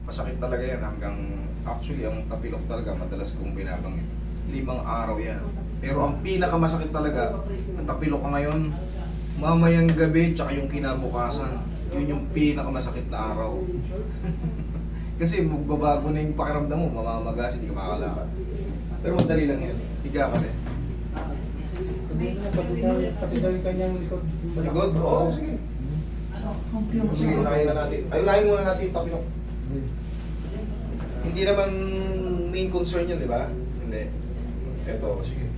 Masakit talaga yan hanggang, actually ang tapilok talaga madalas kong binabanggit. 5 araw yan. Pero ang pinakamasakit talaga, ang tapilok ka ngayon, mamayang gabi, tsaka yung kinabukasan. Yun yung pinakamasakit na araw. Kasi magbabago na yung pakiramdam mo, mamamagas, hindi ka makalakad. Pero madali lang yan. Higa ka rin. Pati daw yung kanyang likod. Likod? Oo, sige. Sige, unahin na natin. Ay, unahin muna natin yung tapilok. Hindi naman main concern yan, di ba? Hindi. Eto, sige.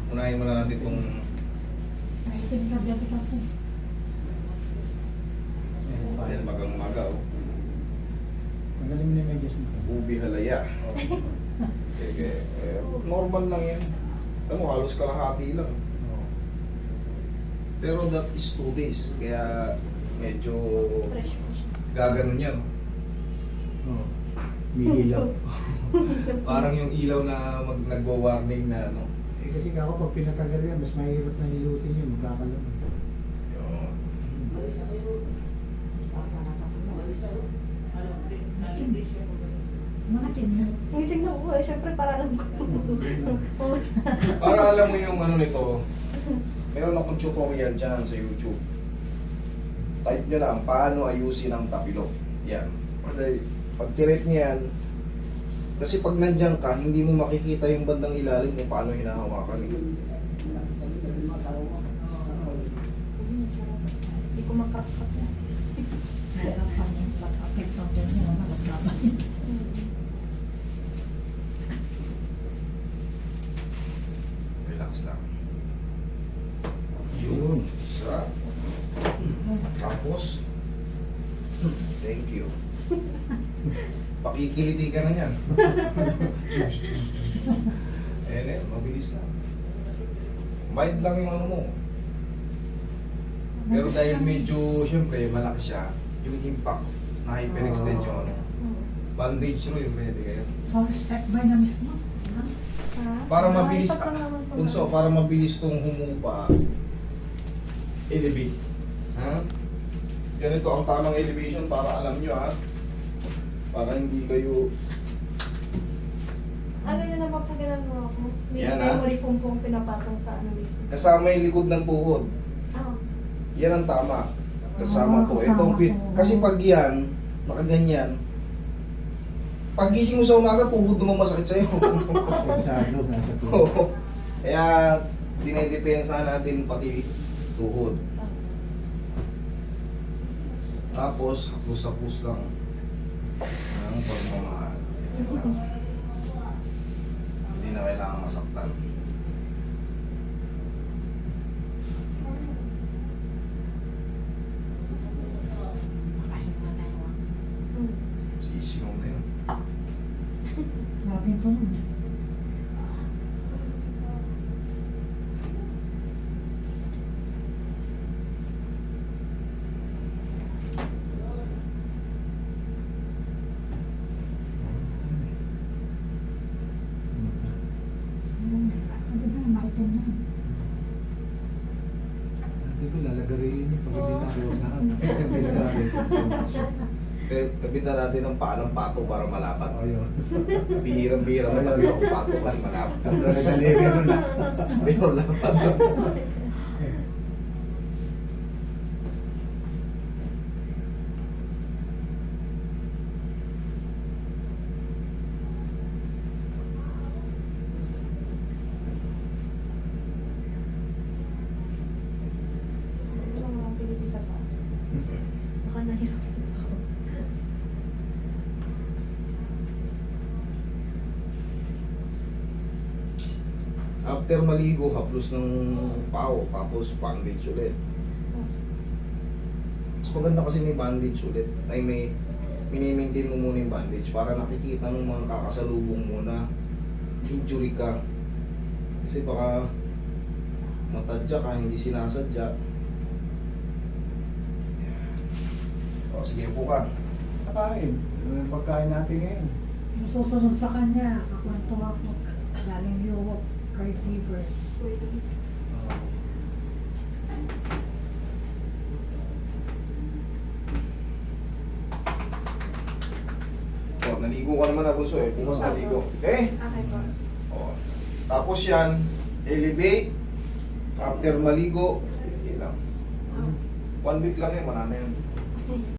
Unahin muna natin itong... Ayan, magang-maga, oh. Magaling na yung medyas mo. Ubi halaya. Sige. Normal lang yan. Alam mo, halos kalahati lang. Pero that is 2 days. Kaya medyo gaganon yan. Oo. May ilaw. Parang yung ilaw na nagwa-warning na ano. Eh kasi ako pag pinatagal yan, mas mahirap na hilutin yun, magkakalam. Yun. Mga tingnan. Tingnan ko eh, syempre para alam ko. Para alam mo yung ano nito, meron akong tutorial dyan sa YouTube. Type nyo lang, paano ayusin ang tapilok. Yan. Pag tirip niyan, kasi pag nandyan ka, hindi mo makikita yung bandang ilalim kung paano hinahawakan. Hindi ko makakat na. Harapan yung pag-apit ng ganyan, maglaban. Relax lang. Yun. Sa. Tapos. Thank you. Pakikiliti ka na yan. Eh, mabilis na. Mild lang yung ano mo. Pero dahil medyo, syempre, malaki siya, yung impact na hyperextend yung ano. Bandage ro yung ready kayo. First step by na mismo. Para mabilis, unso, para mabilis tong humupa, elevate. Ha? Ganito ang tamang elevation para alam nyo, ha? Para hindi kayo... Ano yun naman po ginagawa ko? May Yan, ah. memory foam pong pinapatong sa ano mismo. Kasama yung likod ng tuhod. Ah, Yan ang tama. Kasama to. Itong kasi pag yan, nakaganyan, pag gising mo sa umaga, tuhod naman masakit sa'yo. Sa loob, nasa tulog. Oo. Kaya, dinedepensa natin pati tuhod. Tapos, hapos-hapos lang ang pagmamahal. Hindi na kailangan masaktan. makahinga na yun. Sisigaw na yun. Grabe po nun. Ano ba, maitim na. Hindi ko lalagarin yun pag hindi nakuwasahan. Kasi pinagaling. Kapitan natin ng paanong pato para malapat. Ayun. Bihirang-bihirang matabi ang pato kasi malapat. Ang talaga meron na. Pero lapat. Ito lang mga piniti sa pa. Baka nahirap ako. After maligo, haplos ng pao, tapos bandage ulit. Mas maganda kasi may bandage ulit. Ay may mini-maintain mo muna yung bandage para nakikita ng mga kakasalubong mo na injury ka. Kasi baka matadya ka, hindi sinasadya. O, sige po ka. Pagkain. Yung pagkain natin ngayon. Yung susunod sa kanya, kakwento ako. Galing Europe, Card River. O, naligo ka naman na bunso eh. Bukas naligo. Okay? Okay po. O. Tapos yan, elevate. After maligo, yun lang. 1 week lang yan, wala na yan. Okay.